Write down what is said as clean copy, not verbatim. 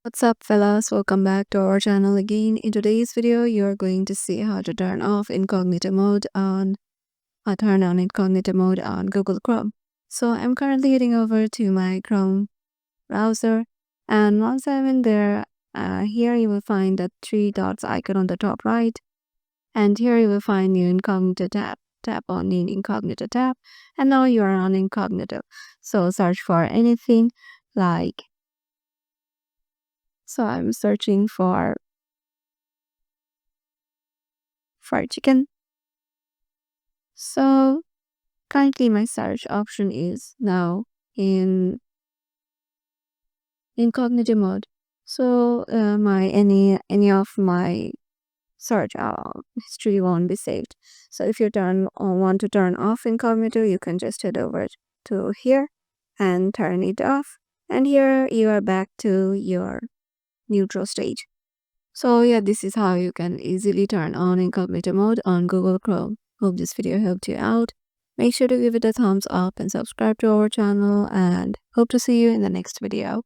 What's up, fellas? Welcome back to our channel again. In today's video, you're going to see how to turn on incognito mode on Google Chrome. So I'm currently heading over to my Chrome browser, and once I'm in there, here you will find the three dots icon on the top right, and here you will find new incognito tab. Tap on the incognito tab, and now you are on incognito. So search for anything like. So I'm searching for fried chicken. So currently my search option is now in incognito mode. So my any of my search history won't be saved. So if you want to turn off incognito, you can just head over to here and turn it off. And here you are back to your neutral stage. So yeah, this is how you can easily turn on incognito mode on Google Chrome. Hope this video helped you out. Make sure to give it a thumbs up and subscribe to our channel, and hope to see you in the next video.